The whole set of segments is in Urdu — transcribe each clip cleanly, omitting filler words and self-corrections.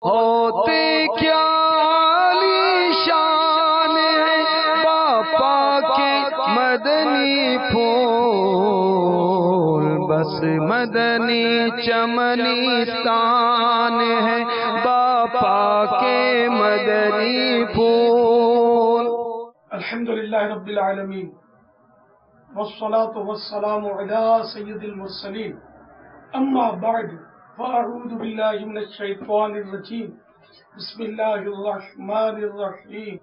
ہوتے کیا عالی شان ہے باپا کے مدنی پھول، بس مدنی چمنستان ہے باپا کے مدنی پھول۔ الحمدللہ رب العالمین، والصلاة والسلام علی سید المرسلین، اما بعد فاعوذ باللہ من الشیطان الرجیم، بسم اللہ الرحمن الرحیم۔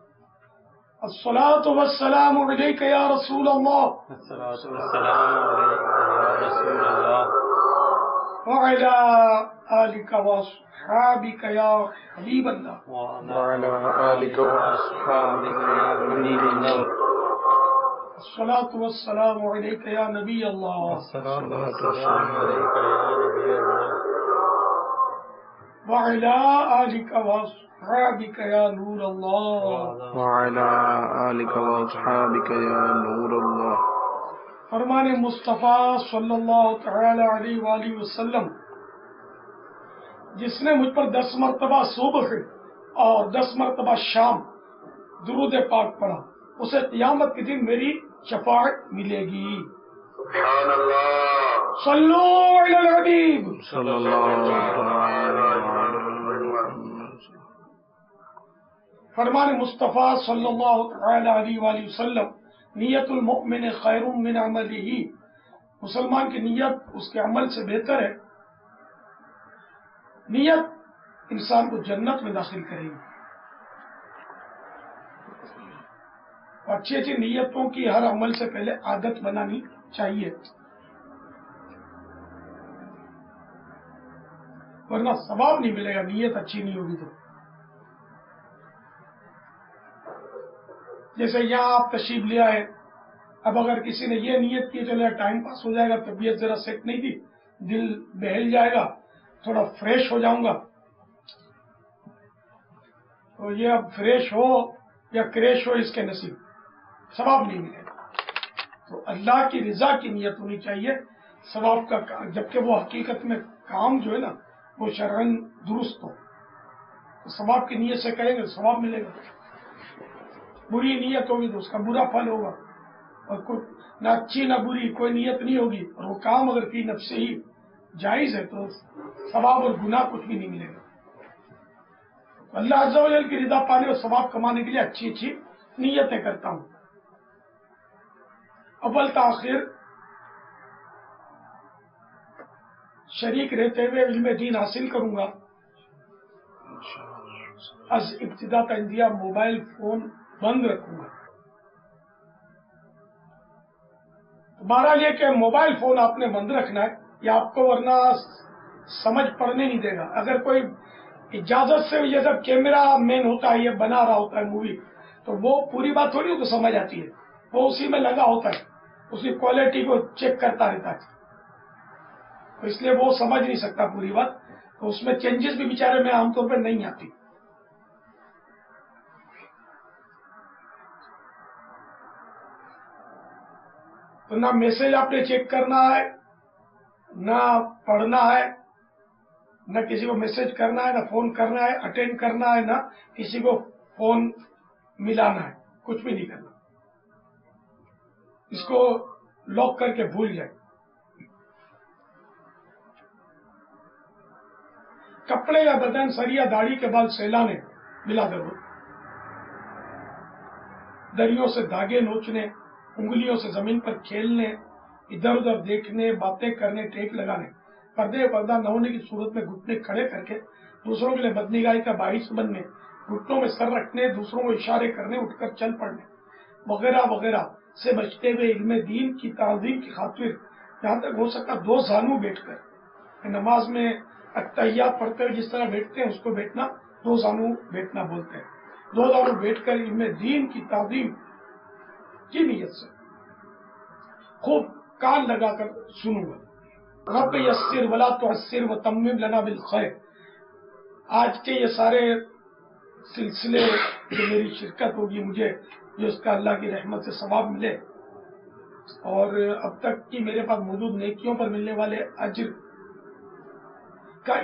الصلاة والسلام علیک یا رسول اللہ، الصلاة والسلام علیک یا رسول اللہ، وعلی آلک واصحابک یا حبیب اللہ، وعلی آلک واصحابک یا حبیب اللہ، الصلاة والسلام علیک یا نبی اللہ، الصلاة والسلام علیک یا نبی اللہ، وعلی آلک واصحابک یا نور اللہ۔ وعلی آلک واصحابک یا نور اللہ۔ فرمان مصطفیٰ صلی اللہ تعالی علیہ وآلہ وسلم، جس نے مجھ پر 10 مرتبہ صبح اور 10 مرتبہ شام درود پاک پڑھا، اسے قیامت کے دن میری شفاعت ملے گی۔ سبحان اللہ، صلو علی الحبیب۔ صلی اللہ علیہ وسلم۔ فرمان مصطفیٰ صلی اللہ تعالی علیہ وآلہ وسلم، نیت المؤمن خیر من عملہ، مسلمان کی نیت اس کے عمل سے بہتر ہے۔ نیت انسان کو جنت میں داخل کرے گی۔ اچھی اچھی نیتوں کی ہر عمل سے پہلے عادت بنانی چاہیے، ورنہ ثواب نہیں ملے گا، نیت اچھی نہیں ہوگی تو۔ جیسے یہاں آپ تشریف لے آئے، اب اگر کسی نے یہ نیت کی چلے ٹائم پاس ہو جائے گا، طبیعت ذرا سیٹ نہیں تھی، دل بہل جائے گا، تھوڑا فریش ہو جاؤں گا، تو یہ اب فریش ہو یا کریش ہو اس کے نصیب، ثواب نہیں ملے گا۔ تو اللہ کی رضا کی نیت ہونی چاہیے ثواب کا، جبکہ وہ حقیقت میں کام جو ہے نا وہ شرعاً درست ہو، تو ثواب کی نیت سے کریں گے تو ثواب ملے گا، بری نیت ہوگی تو اس کا برا پھل ہوگا، اور کوئی نہ اچھی نہ بری کوئی نیت نہیں ہوگی، اور وہ کام اگر فی نفس ہی جائز ہے تو ثواب اور گناہ کچھ بھی نہیں ملے گا۔ اللہ عز و جل کی رضا پانے اور ثواب کمانے کے لیے اچھی اچھی نیتیں کرتا ہوں۔ اول تاخیر شریک رہتے ہوئے علم دین حاصل کروں گا، از ابتدا تا انتہا موبائل فون بند رکھوں گا۔ بہرحال یہ کہ موبائل فون آپ نے بند رکھنا ہے، یا آپ کو ورنہ سمجھ پڑنے نہیں دے گا۔ اگر کوئی اجازت سے یہ جب کیمرہ مین ہوتا ہے، یہ بنا رہا ہوتا ہے مووی، تو وہ پوری بات تھوڑی کو سمجھ آتی ہے، وہ اسی میں لگا ہوتا ہے، اس کی کوالٹی کو چیک کرتا رہتا ہے، تو اس لیے وہ سمجھ نہیں سکتا پوری بات، تو اس میں چینجز بھی بیچارے میں عام طور پہ نہیں آتی۔ تو نہ میسج آپ نے چیک کرنا ہے، نہ پڑھنا ہے، نہ کسی کو میسج کرنا ہے، نہ فون کرنا ہے، اٹینڈ کرنا ہے، نہ کسی کو فون ملانا ہے، کچھ بھی نہیں کرنا۔ اس کو لاک کر کے بھول جائے۔ کپڑے یا بدن، سر یا داڑھی کے بال سہلانے بلا ضرور، دریوں سے دھاگے نوچنے، انگلیوں سے زمین پر کھیلنے، ادھر ادھر دیکھنے، باتیں کرنے، ٹیک لگانے، پردے پردہ نہ ہونے کی صورت میں گھٹنے کھڑے کر کے دوسروں کے لیے بدنگاہی کا باعث بننے، گھٹنوں میں سر رکھنے، دوسروں کو اشارے کرنے، اٹھ کر چل پڑنے وغیرہ وغیرہ سے بچتے ہوئے علم دین کی تعظیم کی خاطر جہاں تک ہو سکتا 2 زانو بیٹھ کر، نماز میں اتحیات پڑھتے ہوئے جس طرح بیٹھتے ہیں اس کو بیٹھنا 2 زانو بیٹھنا بولتے ہیں، 2 زانو بیٹھ کر علم دین کی تعظیم کی نیت سے خوب کان لگا کر سنوں گا۔ رب یسر ولا تعسر وتمم لنا بالخیر۔ آج کے یہ سارے سلسلے جو میری شرکت ہوگی، مجھے جو اس کا اللہ کی رحمت سے ثواب ملے، اور اب تک کی میرے پاس موجود نیکیوں پر ملنے والے اجر کا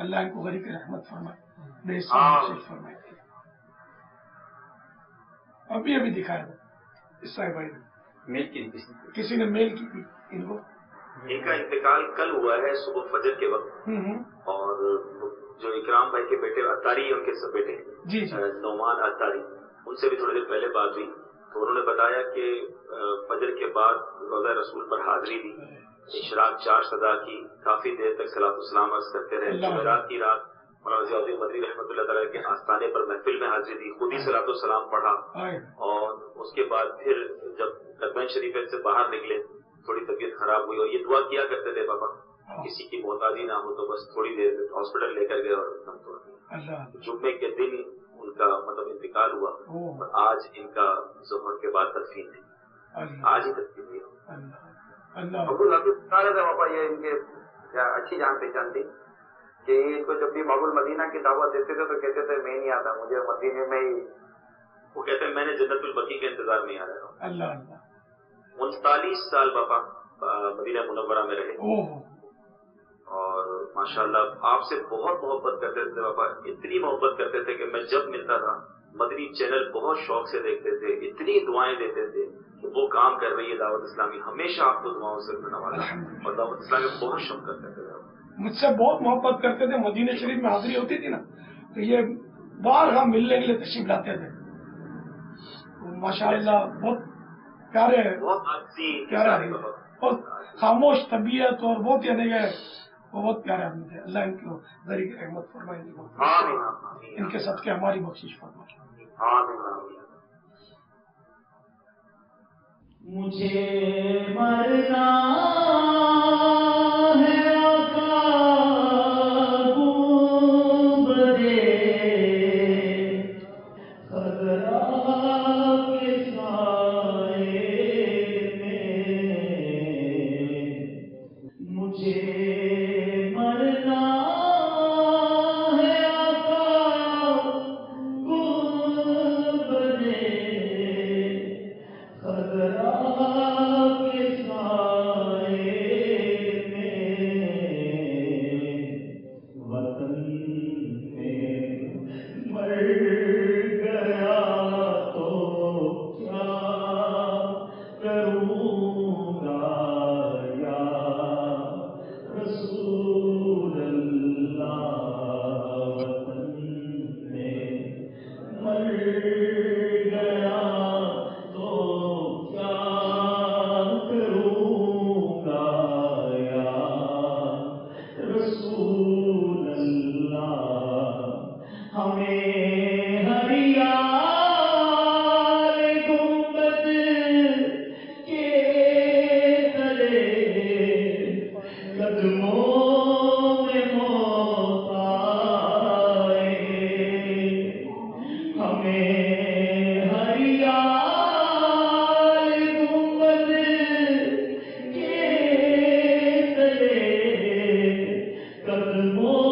اللہ ان کو غریق رحمت فرمائے، بے حساب فرمائے. ابھی دکھایا تھا اس صاحب بھائی نے میل کی کسی نے میل کی تھی ان کو. ان کا انتقال کل ہوا ہے صبح فجر کے وقت، اور جو اکرام بھائی کے بیٹے اتاری ہیں، ان کے سب بیٹے جی نعمان اتاری، ان سے بھی تھوڑی دیر پہلے بات ہوئی تو انہوں نے بتایا کہ فجر کے بعد روضہ رسول پر حاضری دی، اشراق 4 صدا کی، کافی دیر تک صلاۃ السلام عرض کرتے رہے. جمعرات کی رات مولانا ضیاء الدین مدنی رحمۃ اللہ تعالیٰ کے آستانے پر محفل میں حاضری دی، خود ہی صلاۃ السلام پڑھا، اور اس کے بعد پھر جب حرمین شریف سے باہر نکلے تھوڑی طبیعت خراب ہوئی، اور یہ دعا کیا کرتے تھے بابا کسی کی محتاجی نہ ہو تو بس تھوڑی دیر ہاسپٹل لے کر گئے اور دم توڑ دیا. جمعے کے دن ان کا انتقال ہوا، اور آج ان کا ظہر کے بعد تدفین ہے، آج ہی تدفین ہوا. ابو الحفیظ بتا رہے تھے پاپا، یہ ان کے اچھی جان پہچان تھی کہ ان کو جب بھی باب المدینہ کی دعوت دیتے تھے تو کہتے تھے میں نہیں آتا، مجھے مدینے میں ہی، وہ کہتے ہیں میں نے جنت البقیع کے انتظار میں آ رہا ہوں. اللہ 39 سال بابا مدینہ منورہ میں رہے، اور ماشاءاللہ آپ سے بہت محبت کرتے تھے بابا، اتنی محبت کرتے تھے کہ میں جب ملتا تھا مدنی چینل بہت شوق سے دیکھتے تھے، اتنی دعائیں دیتے تھے کہ وہ کام کر رہی ہے دعوت اسلامی، ہمیشہ آپ کو دعاؤں سے نوازا، اور دعوت اسلامی بہت شوق کرتے تھے. مجھ سے بہت محبت کرتے تھے. مدینہ شریف میں حاضری ہوتی تھی نا تو یہ بارہا ملنے کے لیے تشریف لاتے تھے. ماشاءاللہ بہت پیارے، بہت خاموش طبیعت اور بہت بہت پیارے آدمی تھے. اللہ ان کو ذریعہ رحمت فرمائے، ان کے صدقے ہماری بخشش فرمائے. مجھے مرنا ہے آقا گنبدے خضرا کے سائے میں، مجھے مرنا ہے آقا گنبدے خضرا کے سائے میں، وطن میں مر گیا تو کیا کروں گا یا رسول اللہ، وطن میں مر گیا تو کیا کروں گا یا رسول اللہ. ہمیں ہر یار گنبد کے تلے قدموں میں موت آئے، ہمیں ہر یار گنبد کے تلے قدموں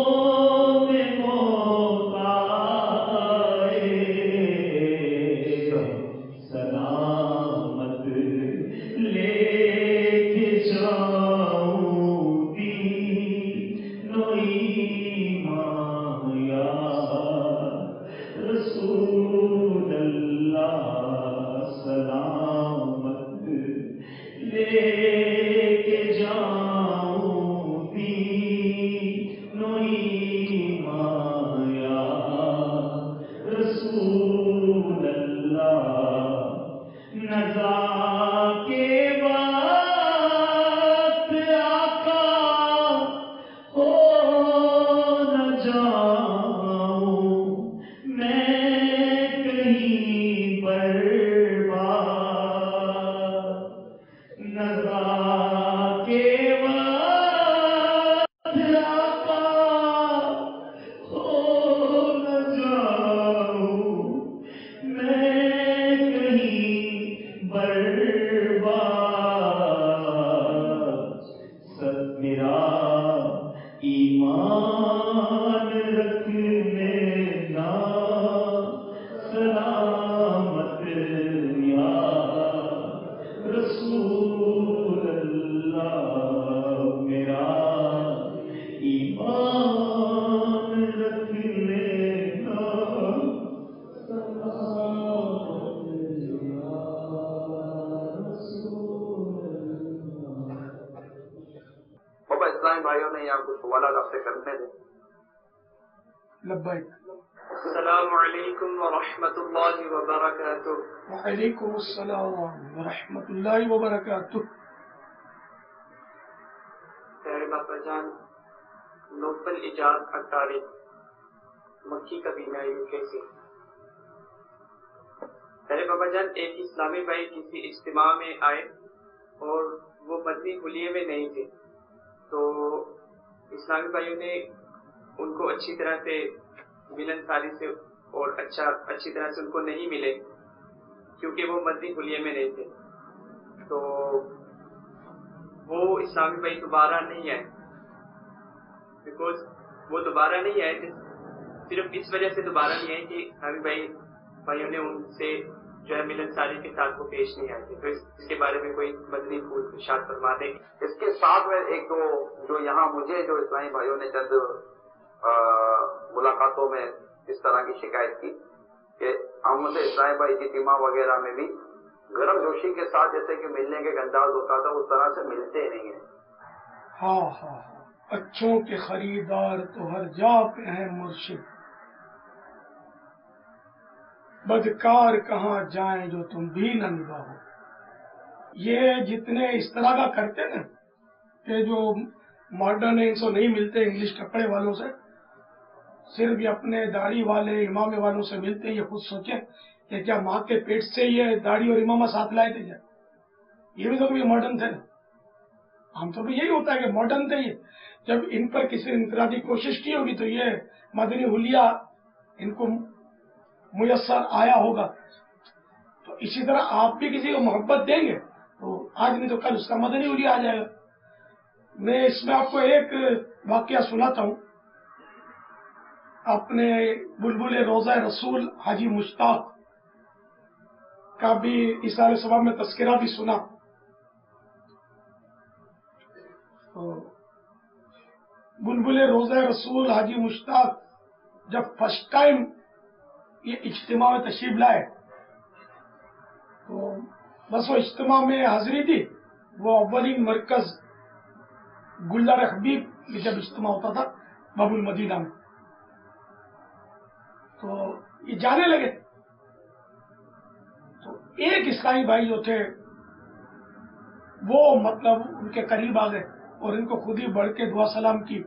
میں موت آئے. لبیک. السلام علیکم ورحمۃ اللہ وبرکاتہ. وعلیکم السلام ورحمۃ اللہ وبرکاتہ. پیارے باپا جان، نوبل ایجاد اٹاری، مکی کبینہ UK سے. پیارے بابا جان، ایک اسلامی بھائی کسی اجتماع میں آئے اور وہ مدنی حلیے میں نہیں تھے، تو اسلامی بھائیوں نے ان کو اچھی طرح سے ملن ساری سے اور اچھی طرح سے ان کو نہیں ملے کیونکہ وہ مدنی حلیے میں نہیں تھے. تو وہ اسلامی بھائی دوبارہ نہیں آئے، بیکاز وہ دوبارہ نہیں آئے، صرف اس وجہ سے دوبارہ نہیں آئے کہ اسلامی بھائیوں نے ان سے جو ہے ملن ساری کے ساتھ وہ پیش نہیں آئے تھے. تو اس کے بارے میں کوئی مدنی پھول ارشاد فرما دیں. اس کے ساتھ میں ایک دو جو یہاں مجھے جو اسلامی بھائیوں نے چند ملاقاتوں میں اس طرح کی شکایت کی کہ ہم سے اسلامی بھائی اجتماع وغیرہ میں بھی گرم جوشی کے ساتھ جیسے کہ ملنے کے انداز ہوتا تھا اس طرح سے ملتے نہیں ہیں. ہاں ہاں ہاں، اچھوں کے خریدار تو ہر جا پہ ہیں مرشد، بدکار کہاں جائیں جو تم بھی نہ نباہو. یہ جتنے اس طرح کا کرتے نا کہ جو ماڈرن ان سے نہیں ملتے، انگلش کپڑے والوں سے، صرف یہ اپنے داڑھی والے امامے والوں سے ملتے ہیں. یہ خود سوچیں کہ کیا ماں کے پیٹ سے یہ داڑھی اور امامہ ساتھ لائے تھے کیا؟ یہ بھی تو کبھی ماڈرن تھے نا. ہم تو بھی یہی ہوتا ہے کہ ماڈرن تھے یہ. جب ان پر کسی نے انفرادی کوشش کی ہوگی تو یہ مدنی حلیہ ان کو میسر آیا ہوگا. تو اسی طرح آپ بھی کسی کو محبت دیں گے تو آج نہیں تو کل اس کا مدنی حلیہ آ جائے گا. میں اس میں آپ کو ایک واقعہ سناتا ہوں. اپنے بلبل روضہ رسول حاجی مشتاق کا بھی اثار ثواب میں تذکرہ بھی سنا. بلبل روضہ رسول حاجی مشتاق جب فرسٹ ٹائم یہ اجتماع میں تشریف لائے تو بس وہ اجتماع میں حاضری تھی. وہ اولین مرکز گلزار حبیب میں جب اجتماع ہوتا تھا باب المدینہ میں، تو یہ جانے لگے. تو ایک اسلامی بھائی جو تھے وہ مطلب ان کے قریب آ گئے اور ان کو خود ہی بڑھ کے دعا سلام کی،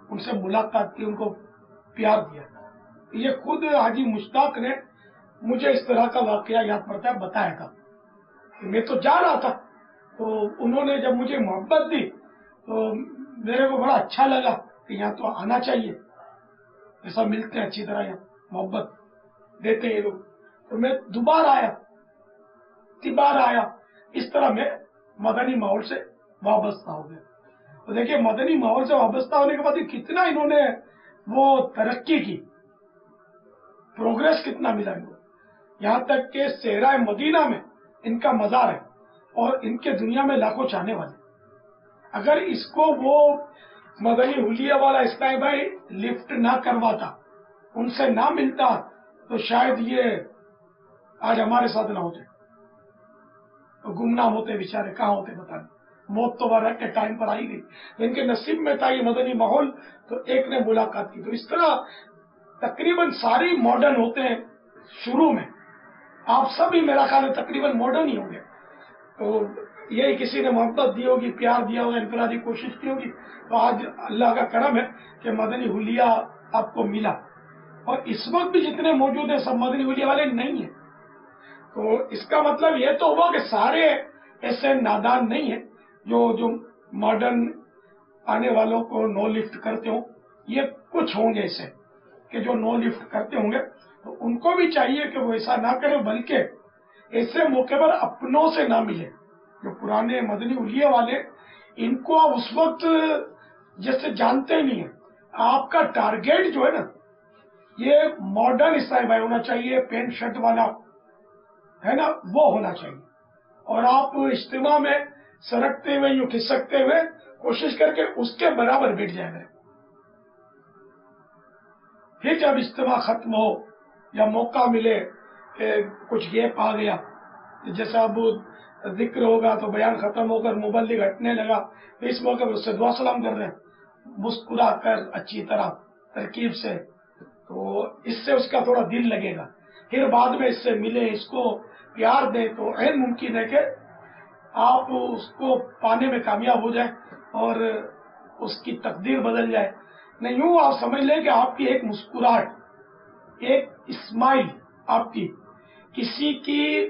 ان سے ملاقات کی، ان کو پیار دیا. یہ خود حاجی مشتاق نے مجھے اس طرح کا واقعہ یاد پڑتا ہے بتایا تھا. میں تو جا رہا تھا تو انہوں نے جب مجھے محبت دی تو میرے کو بڑا اچھا لگا کہ یہاں تو آنا چاہیے، ایسا ملتے ہیں اچھی طرح، یہاں محبت دیتے ہیں لوگ. تو میں دوبارہ آیا، تیبار آیا. اس طرح میں مدنی ماحول سے وابستہ ہو گیا. تو دیکھیے مدنی ماحول سے وابستہ ہونے کے بعد کتنا انہوں نے وہ ترقی کی، پروگریس کتنا ملا ان کو. یہاں تک کہ صحرا مدینہ میں ان کا مزار ہے اور ان کے دنیا میں لاکھوں چاہنے والے. اگر اس کو وہ مدنی حلیہ والا اسلامی بھائی لفٹ نہ کرواتا، ان سے نہ ملتا، تو شاید یہ آج ہمارے ساتھ نہ ہوتے، گمنام ہوتے بیچارے، کہاں ہوتے پتہ نہیں. موت تو بارہ کے ٹائم پر آئی گئی، ان کے نصیب میں تھا یہ مدنی ماحول، تو ایک نے ملاقات کی. تو اس طرح تقریباً ساری ماڈرن ہوتے ہیں شروع میں. آپ سب ہی میرا خیال ہے تقریباً ماڈرن ہی ہوں گے. تو یہی کسی نے محبت دی ہوگی، پیار دیا ہوگا، انفرادی کوشش کی ہوگی، تو آج اللہ کا کرم ہے کہ مدنی حلیہ آپ کو ملا. اور اس وقت بھی جتنے موجود ہیں سب مدنی حلیہ والے نہیں ہیں. تو اس کا مطلب یہ تو ہوا کہ سارے ایسے نادان نہیں ہیں جو ماڈرن آنے والوں کو نو لفٹ کرتے ہوں. یہ کچھ ہوں گے ایسے کہ جو نو لفٹ کرتے ہوں گے، تو ان کو بھی چاہیے کہ وہ ایسا نہ کرے، بلکہ ایسے موقع پر اپنوں سے نہ ملے. جو پرانے مدنی حلیہ والے، ان کو آپ اس وقت جیسے جانتے نہیں ہیں. آپ کا ٹارگیٹ جو ہے نا، یہ ماڈرن اسلامی بھائی ہونا چاہیے، پینٹ شرٹ والا ہے نا، وہ ہونا چاہیے. اور آپ اجتماع میں سرکتے ہوئے یوں کھسکتے ہوئے کوشش کر کے اس کے برابر بیٹھ جائے گا. پھر جب اجتماع ختم ہو یا موقع ملے کہ کچھ گیپ آ گیا، جیسا اب ذکر ہوگا تو بیان ختم ہو کر مبلغ ہٹنے لگا، تو اس موقع پر اس سے دعا سلام کر رہے ہیں، مسکرا کر اچھی طرح ترکیب سے تو اس سے اس کا تھوڑا دل لگے گا، پھر بعد میں اس سے ملے، اس کو پیار دیں، تو عین ممکن ہے کہ آپ اس کو پانے میں کامیاب ہو جائیں اور اس کی تقدیر بدل جائے۔ نہیں، یوں آپ سمجھ لیں کہ آپ کی ایک مسکراہٹ، ایک اسمائل آپ کی کسی کی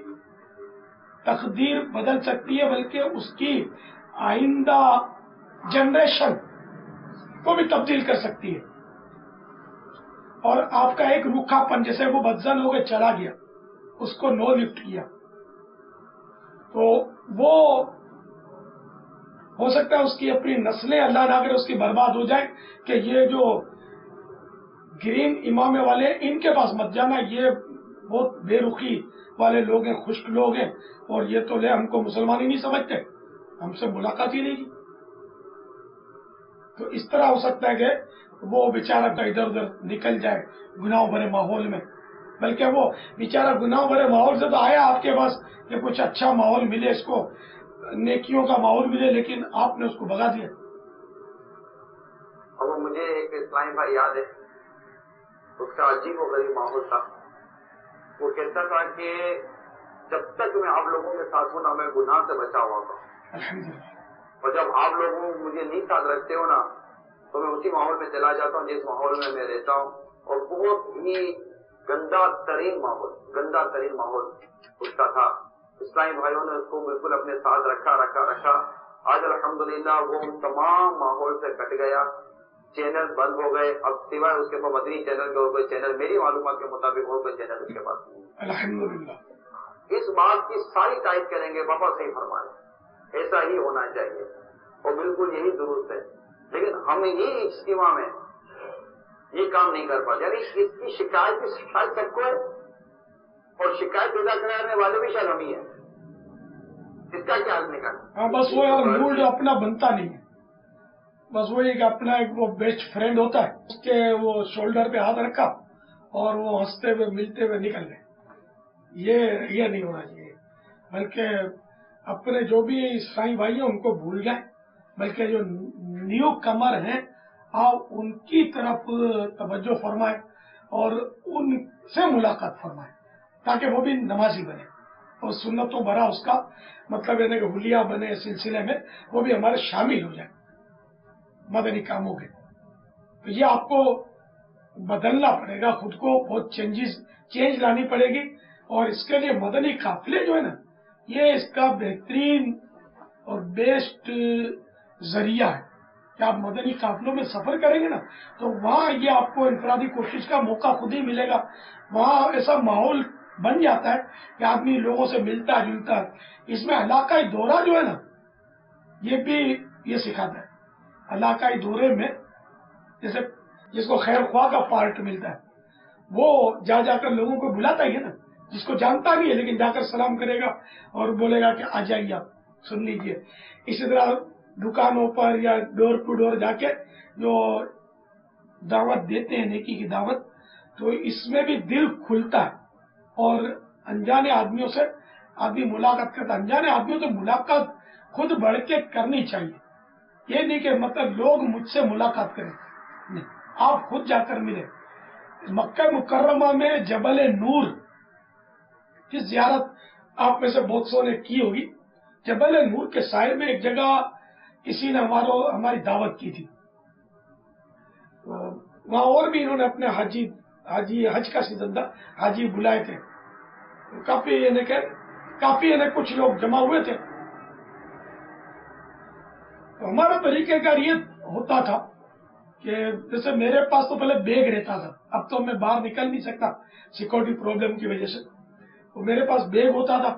تقدیر بدل سکتی ہے، بلکہ اس کی آئندہ جنریشن کو بھی تبدیل کر سکتی ہے۔ اور آپ کا ایک روکھا پن، جیسے وہ بدزن ہو کے چلا گیا، اس کو نو لفٹ کیا، تو وہ ہو سکتا ہے اس کی اپنی نسلیں اللہ نہ کرے اس کی برباد ہو جائیں، کہ یہ جو گرین امامے والے ان کے پاس مت جانا، یہ بہت بے رخی والے لوگ ہیں، خشک لوگ ہیں، اور یہ تو لے ہم کو مسلمان ہی نہیں سمجھتے، ہم سے ملاقات ہی نہیں کی۔ تو اس طرح ہو سکتا ہے کہ وہ بیچارہ کا ادھر ادھر نکل جائے گناہ بھرے ماحول میں، بلکہ وہ بیچارہ گناہ بھرے ماحول سے تو آیا آپ کے پاس کہ کچھ اچھا ماحول ملے، اس کو نیکیوں کا ماحول ملے، لیکن آپ نے اس کو بھگا دیا۔ اور وہ مجھے ایک اسلامی بھائی یاد ہے، اس کا عجیب و غریب ماحول تھا۔ وہ کہتا تھا کہ جب تک میں آپ لوگوں کے ساتھ ہوں نا، میں گناہ سے بچا ہوا تھا، الحمدللہ۔ اور جب آپ لوگوں مجھے نہیں ساتھ رکھتے ہو نا، تو میں اسی ماحول میں چلا جاتا ہوں جس ماحول میں میں رہتا ہوں، اور بہت ہی گندا ترین ماحول اس کا تھا۔ اسلامی بھائیوں نے اس کو بالکل اپنے ساتھ رکھا۔ آج الحمدللہ وہ ان تمام ماحول سے کٹ گیا، چینل بند ہو گئے، اب سوائے اس کے پاس مدنی چینل کے اور کوئی چینل میری معلومات کے مطابق اور کوئی چینل اس کے پاس نہیں۔ الحمدللہ۔ اس بات کی ساری تائید کریں گے، بابا صحیح فرمائے، ایسا ہی ہونا چاہیے اور بالکل یہی درست ہے، لیکن ہم یہ اجتماع میں یہ کام نہیں کر پاتے، یعنی اس کی شکایت سب کو ہے، اور شکایت پیدا کرنے والے بھی شاید ہم ہی ہیں، اس کا کیا حل نکالنا؟ ہاں، بس وہ یار موڈ اپنا بنتا نہیں ہے، بس وہ ایک اپنا ایک وہ بیسٹ فرینڈ ہوتا ہے، اس کے وہ شولڈر پہ ہاتھ رکھا اور وہ ہنستے ہوئے ملتے ہوئے نکل گئے، یہ نہیں ہونا چاہیے، بلکہ اپنے جو بھی عیسائی بھائی ہیں ان کو بھول جائیں، بلکہ جو نیو کمر ہیں آپ ان کی طرف توجہ فرمائیں اور ان سے ملاقات فرمائیں، تاکہ وہ بھی نمازی بنے اور سنتوں بھرا اس کا مطلب ہے کہ حلیہ بنے، سلسلے میں وہ بھی ہمارے شامل ہو جائیں مدنی کاموں کے۔ تو یہ آپ کو بدلنا پڑے گا، خود کو بہت چینج لانی پڑے گی، اور اس کے لیے مدنی قافلے جو ہے نا، یہ اس کا بہترین اور بیسٹ ذریعہ ہے کہ آپ مدنی قافلوں میں سفر کریں گے نا، تو وہاں یہ آپ کو انفرادی کوشش کا موقع خود ہی ملے گا، وہاں ایسا ماحول بن جاتا ہے کہ آدمی لوگوں سے ملتا جلتا ہے۔ اس میں علاقائی دورہ جو ہے نا، یہ بھی یہ سکھاتا ہے، علاقائی دورے میں جیسے جس کو خیر خواہ کا پارٹ ملتا ہے، وہ جا کر لوگوں کو بلاتا ہی ہے نا، جس کو جانتا نہیں ہے لیکن جا کر سلام کرے گا اور بولے گا کہ آ جائیے آپ سن لیجئے۔ اسی طرح دکانوں پر یا ڈور ٹو ڈور جا کے جو دعوت دیتے ہیں، نیکی کی دعوت، تو اس میں بھی دل کھلتا ہے اور انجانے آدمیوں سے آدمی ملاقات کرتا ہے۔ انجانے آدمیوں سے ملاقات خود بڑھ کے کرنی چاہیے، یہ نہیں کہ مطلب لوگ مجھ سے ملاقات کریں، نہیں، آپ خود جا کر ملیں۔ مکہ مکرمہ میں جبل نور کی زیارت آپ میں سے بہت سو نے کی ہوگی۔ جبل نور کے سائے میں ایک جگہ کسی نے ہماری دعوت کی تھی، وہاں اور بھی انہوں نے اپنے حج کا سیزن تھا، حاجی بلائے تھے، کافی کچھ لوگ جمع ہوئے تھے۔ تو ہمارا طریقہ کار یہ ہوتا تھا کہ جیسے میرے پاس تو پہلے بیگ رہتا تھا، اب تو میں باہر نکل نہیں سکتا سیکورٹی پرابلم کی وجہ سے، تو میرے پاس بیگ ہوتا تھا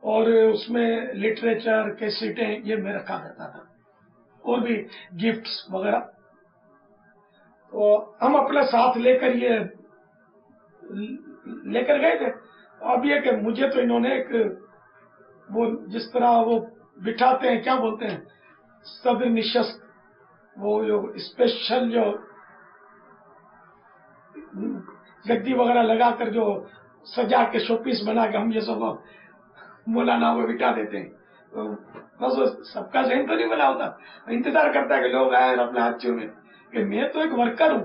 اور اس میں لٹریچر کیسٹیں یہ میں رکھا کرتا تھا، اور بھی گفٹس وغیرہ، تو ہم اپنے ساتھ لے کر گئے تھے۔ اب یہ کہ مجھے تو انہوں نے ایک وہ جس طرح وہ بٹھاتے ہیں، کیا بولتے ہیں، صدر نشست، وہ جو اسپیشل جو گدی وغیرہ لگا کر جو سجا کے شو پیس بنا کے ہم یہ سب مولانا وہ بٹھا دیتے ہیں، تو بس سب کا ذہن تو نہیں بنا ہوتا، انتظار کرتا ہے کہ لوگ آئے اور اپنے ہاتھ چومیں، کہ میں تو ایک ورکر ہوں،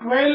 12